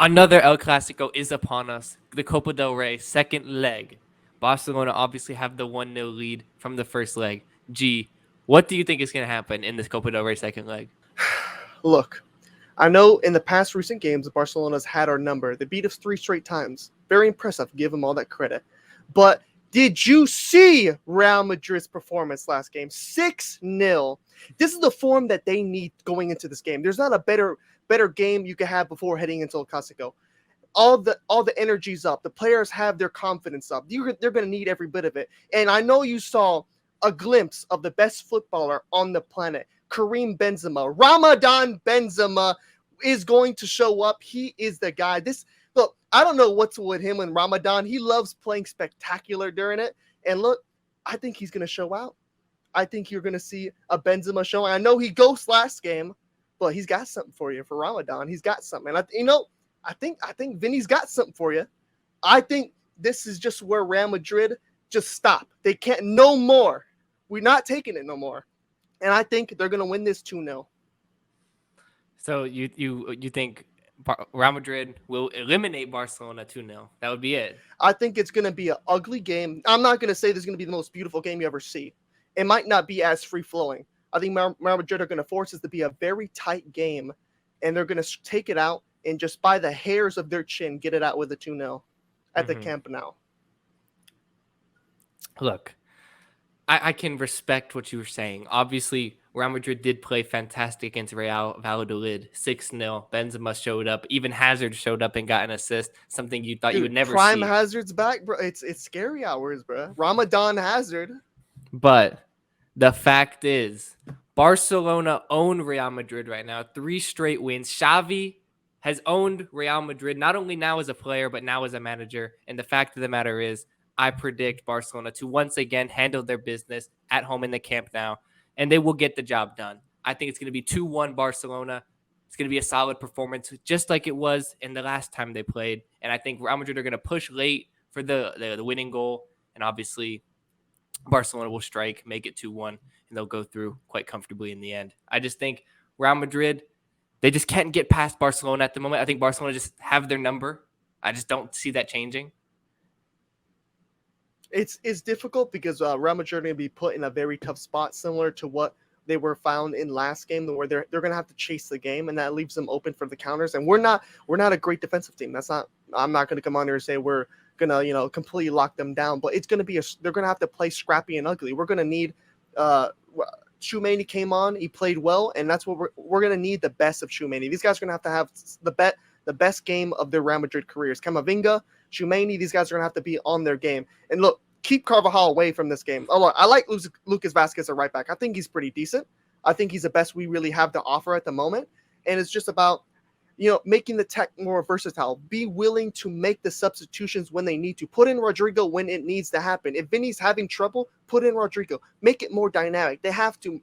Another El Clasico is upon us. The Copa del Rey second leg. Barcelona obviously have the 1-0 lead from the first leg. G, what do you think is going to happen in this Copa del Rey second leg? Look, I know in the past recent games, Barcelona's had our number. They beat us 3 straight times. Very impressive. Give them all that credit. But did you see Real Madrid's performance last game? 6-0. This is the form that they need going into this game. There's not a better game you could have before heading into El Clasico. All the energy's up. The players have their confidence up. They're going to need every bit of it. And I know you saw a glimpse of the best footballer on the planet, Karim Benzema. Ramadan Benzema is going to show up. He is the guy. Look, I don't know what's with him and Ramadan. He loves playing spectacular during it. And look, I think he's going to show out. I think you're going to see a Benzema showing. I know he ghosts last game, but he's got something for you for Ramadan. He's got something. And I think Vinny's got something for you. I think this is just where Real Madrid just stop. They can't no more. We're not taking it no more. And I think they're going to win this 2-0. So you think Real Madrid will eliminate Barcelona 2-0? That would be it. I think it's going to be an ugly game. I'm not going to say this is going to be the most beautiful game you ever see. It might not be as free-flowing. I think Real Madrid are going to force this to be a very tight game, and they're going to take it out and just by the hairs of their chin get it out with a 2-0 at the Camp Nou. Look, I can respect what you were saying. Obviously, Real Madrid did play fantastic against Real Valladolid, 6-0. Benzema showed up. Even Hazard showed up and got an assist, something you thought you would never Prime see. Hazard's back, bro. It's scary hours, bro. Ramadan Hazard. But the fact is, Barcelona own Real Madrid right now. 3 straight wins. Xavi has owned Real Madrid, not only now as a player, but now as a manager. And the fact of the matter is, I predict Barcelona to once again handle their business at home in the Camp Nou, and they will get the job done. I think it's going to be 2-1 Barcelona. It's going to be a solid performance, just like it was in the last time they played. And I think Real Madrid are going to push late for the winning goal, and obviously Barcelona will strike, make it 2-1, and they'll go through quite comfortably in the end. I just think Real Madrid, they just can't get past Barcelona at the moment. I think Barcelona just have their number. I just don't see that changing. It's difficult because Real Madrid are going to be put in a very tough spot, similar to what they were found in last game, where they're going to have to chase the game, and that leaves them open for the counters. And we're not a great defensive team. I'm not going to come on here and say we're going to completely lock them down, but it's going to be they're going to have to play scrappy and ugly. We're going to need Tchouaméni came on, he played well, and that's what we're going to need, the best of Tchouaméni. These guys are going to have the best game of their Real Madrid careers. Camavinga, Tchouaméni, these guys are going to have to be on their game. And look, keep Carvajal away from this game. Oh, look, I like Lucas Vazquez at right back. I think he's pretty decent. I think he's the best we really have to offer at the moment. And it's just about, making the tech more versatile. Be willing to make the substitutions when they need to. Put in Rodrigo when it needs to happen. If Vinny's having trouble, put in Rodrigo. Make it more dynamic. They have to.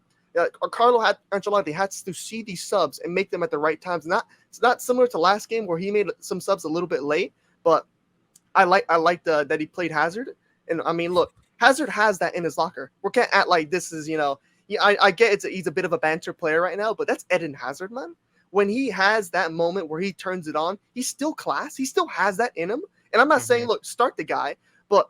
Carlo Ancelotti has to see these subs and make them at the right times. It's not similar to last game where he made some subs a little bit late, but I like that he played Hazard. And I mean, look, Hazard has that in his locker. We can't act like this is, I get he's a bit of a banter player right now, but that's Eden Hazard, man. When he has that moment where he turns it on, he's still class. He still has that in him. And I'm not saying, look, start the guy, but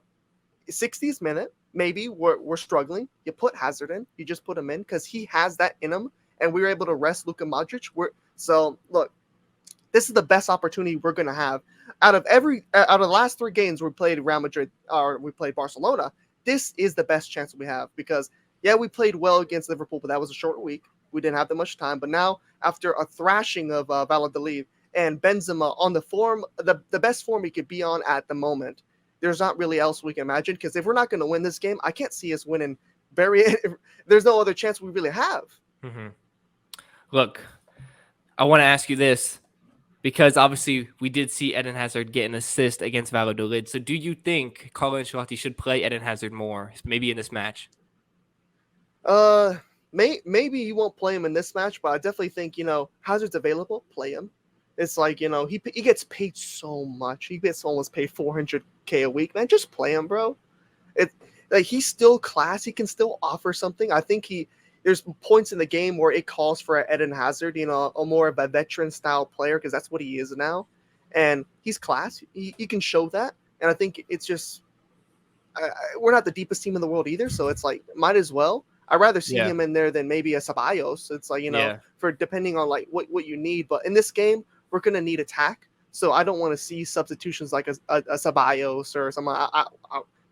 60th minute, maybe we're struggling. You put Hazard in. You just put him in because he has that in him, and we were able to rest Luka Modric. So, look, this is the best opportunity we're going to have. Out of the last 3 games we played Real Madrid or we played Barcelona, this is the best chance we have because, yeah, we played well against Liverpool, but that was a short week. We didn't have that much time. But now, after a thrashing of Valladolid and Benzema on the best form he could be on at the moment, there's not really else we can imagine because if we're not going to win this game, I can't see us winning. There's no other chance we really have. Mm-hmm. Look, I want to ask you this. Because obviously we did see Eden Hazard get an assist against Valladolid. So do you think Carlo Ancelotti should play Eden Hazard more, maybe in this match? Maybe he won't play him in this match, but I definitely think, Hazard's available, play him. It's like, he gets paid so much. He gets almost paid $400K a week, man. Just play him, bro. He's still class. He can still offer something. I think there's points in the game where it calls for Eden Hazard, a more of a veteran style player because that's what he is now. and he's class. He can show that, and I think it's just we're not the deepest team in the world either, so it's like might as well. I'd rather see Yeah. him in there than maybe a Ceballos. It's like Yeah. for depending on like what you need. But in this game, we're gonna need attack, so I don't want to see substitutions like a Ceballos or something.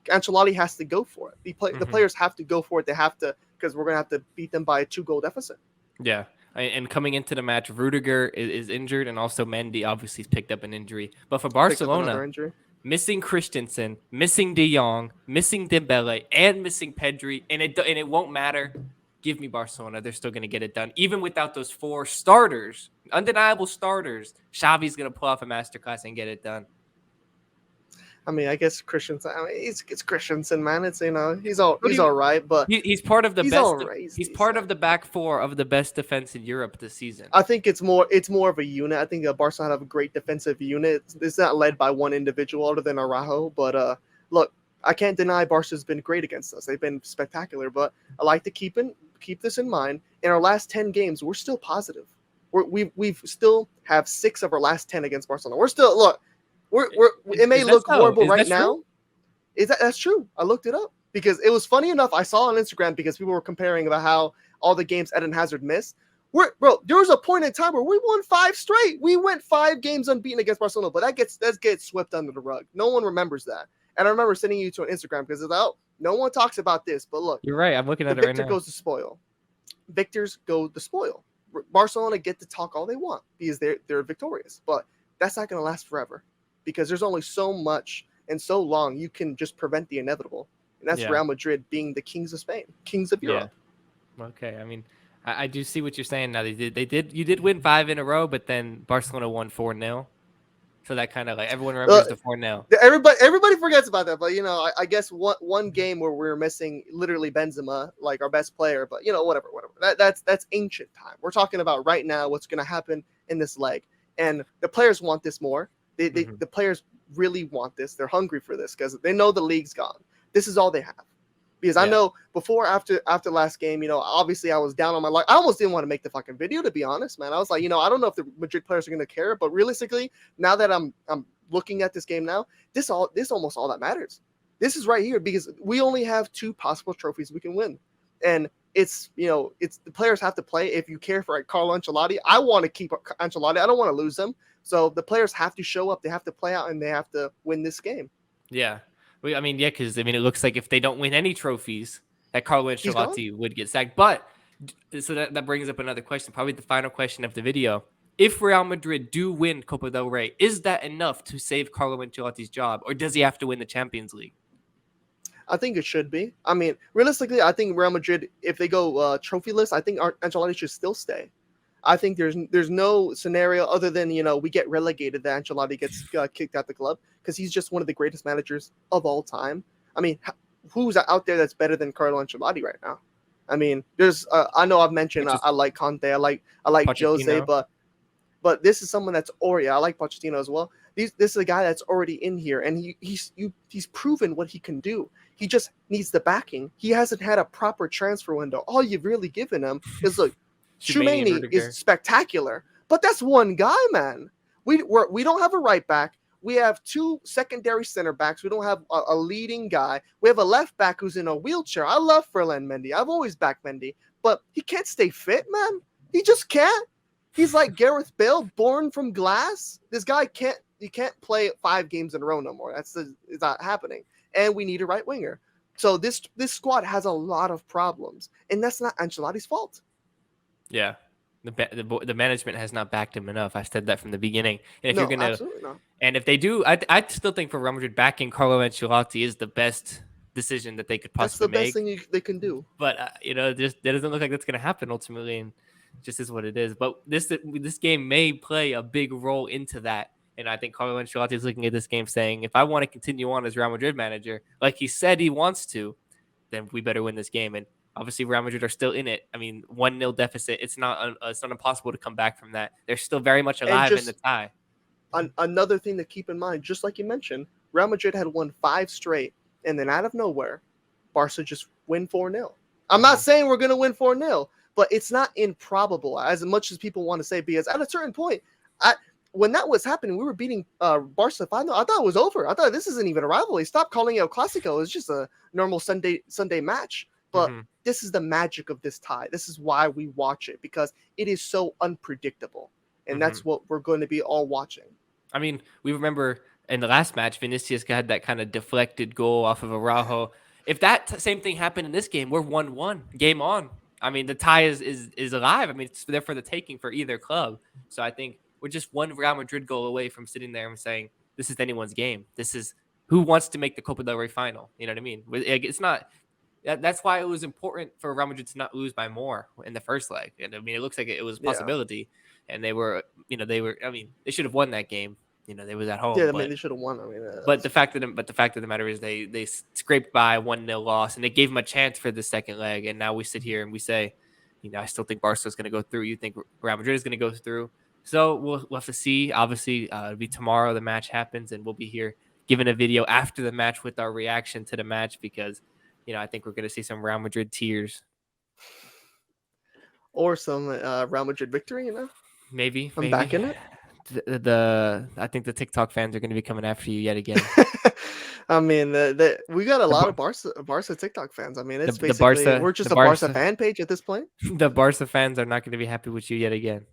Ancelotti has to go for it. The players have to go for it. They have to because we're gonna have to beat them by a 2-goal deficit. Yeah. And coming into the match, Rudiger is injured, and also Mendy obviously has picked up an injury. But for Barcelona, missing Christensen, missing De Jong, missing Dembele, and missing Pedri, and it won't matter. Give me Barcelona. They're still going to get it done. Even without those 4 starters, undeniable starters, Xavi's going to pull off a masterclass and get it done. I mean, I guess Christensen. I mean, it's Christensen, man. It's he's all right, but he's part of the best. Right. He's part of the back 4 of the best defense in Europe this season. I think it's more of a unit. I think Barcelona have a great defensive unit. It's not led by one individual other than Araujo. But look, I can't deny Barca's been great against us. They've been spectacular. But I like to keep this in mind. In our last 10 games, we're still positive. We've still have 6 of our last 10 against Barcelona. We're still look. It may look horrible right now. That's true? I looked it up because it was funny enough. I saw on Instagram because people were comparing about how all the games Eden Hazard missed. Bro, there was a point in time where we won 5 straight. We went 5 games unbeaten against Barcelona, but that gets swept under the rug. No one remembers that. And I remember sending you to an Instagram because it's like, no one talks about this. But look, you're right. I'm looking at it right now. Victor goes to spoil. Victors go to spoil. Barcelona get to talk all they want because they're victorious, but that's not going to last forever. Because there's only so much and so long you can just prevent the inevitable. And that's Real Madrid being the kings of Spain, kings of Europe. Yeah. Okay. I mean, I do see what you're saying now. You did win 5 in a row, but then Barcelona won 4-0. So that kind of like everyone remembers the 4-0. Everybody forgets about that. But, I guess one game where we were missing literally Benzema, like our best player. But, whatever. That's ancient time. We're talking about right now what's going to happen in this leg. And the players want this more. The players really want this. They're hungry for this because they know the league's gone. This is all they have. Because I know after last game, obviously I was down on my luck. I almost didn't want to make the fucking video, to be honest, man. I was like, I don't know if the Madrid players are going to care, but realistically, now that I'm looking at this game now, this almost all that matters. This is right here because we only have 2 possible trophies we can win, and it's the players have to play. If you care for Carlo Ancelotti, I want to keep Ancelotti. I don't want to lose them. So the players have to show up. They have to play out, and they have to win this game. Yeah. I mean, because it looks like if they don't win any trophies, that Carlo Ancelotti would get sacked. But so that brings up another question, probably the final question of the video. If Real Madrid do win Copa del Rey, is that enough to save Carlo Ancelotti's job, or does he have to win the Champions League? I think it should be. I mean, realistically, I think Real Madrid, if they go trophyless, I think Ancelotti should still stay. I think there's no scenario other than, we get relegated that Ancelotti gets kicked out the club because he's just one of the greatest managers of all time. I mean, who's out there that's better than Carlo Ancelotti right now? I mean, there's I know I've mentioned I like Conte, I like Jose, but this is someone that's already, I like Pochettino as well. This is a guy that's already in here, and he's proven what he can do. He just needs the backing. He hasn't had a proper transfer window. All you've really given him is look. Tchouaméni is spectacular, but that's one guy, man. We don't have a right back. We have 2 secondary center backs. We don't have a leading guy. We have a left back who's in a wheelchair. I love Ferland Mendy. I've always backed Mendy, but he can't stay fit, man. He just can't. He's like Gareth Bale, born from glass. This guy can't play 5 games in a row no more. It's not happening. And we need a right winger. So this squad has a lot of problems, and that's not Ancelotti's fault. Yeah, the management has not backed him enough. I said that from the beginning. And if absolutely not. And if they do, I still think for Real Madrid, backing Carlo Ancelotti is the best decision that they could possibly make. That's the best thing they can do. But that doesn't look like that's going to happen ultimately, and it just is what it is. But this game may play a big role into that. And I think Carlo Ancelotti is looking at this game saying, if I want to continue on as Real Madrid manager, like he said he wants to, then we better win this game. And obviously, Real Madrid are still in it. I mean, 1-0 deficit. It's not impossible to come back from that. They're still very much alive in the tie. Another thing to keep in mind, just like you mentioned, Real Madrid had won 5 straight, and then out of nowhere, Barca just win 4-0. I'm not saying we're going to win 4-0, but it's not improbable as much as people want to say, because at a certain point, when that was happening, we were beating Barca 5-0. I thought it was over. I thought this isn't even a rivalry. Stop calling it a Clasico. It's just a normal Sunday match. But this is the magic of this tie. This is why we watch it, because it is so unpredictable. And that's what we're going to be all watching. I mean, we remember in the last match, Vinicius had that kind of deflected goal off of Araujo. If that same thing happened in this game, we're 1-1. Game on. I mean, the tie is alive. I mean, it's there for the taking for either club. So I think we're just one Real Madrid goal away from sitting there and saying, this is anyone's game. This is who wants to make the Copa del Rey final. You know what I mean? It's not. That's why it was important for Real Madrid to not lose by more in the first leg. And I mean, it looks like it was a possibility. Yeah. And they were. I mean, they should have won that game. They was at home. Yeah, I mean, they should have won. I mean, but the fact of the matter is they scraped by 1-0 loss, and they gave them a chance for the second leg. And now we sit here and we say, I still think Barca's going to go through. You think Real Madrid is going to go through? So we'll have to see. Obviously, it'll be tomorrow the match happens, and we'll be here giving a video after the match with our reaction to the match, because I think we're going to see some Real Madrid tears or some Real Madrid victory. Maybe I'm back in it. I think the TikTok fans are going to be coming after you yet again. I mean, we got a lot of Barca TikTok fans. I mean, it's basically we're just a Barca fan page at this point. The Barca fans are not going to be happy with you yet again.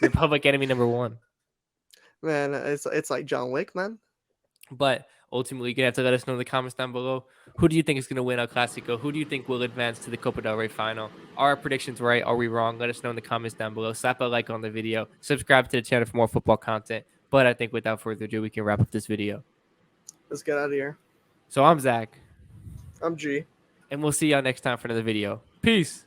You're public enemy number one. Man, it's like John Wick, man. But ultimately, you're going to have to let us know in the comments down below. Who do you think is going to win El Clasico? Who do you think will advance to the Copa del Rey final? Are our predictions right? Are we wrong? Let us know in the comments down below. Slap a like on the video. Subscribe to the channel for more football content. But I think without further ado, we can wrap up this video. Let's get out of here. So I'm Zach. I'm G. And we'll see y'all next time for another video. Peace.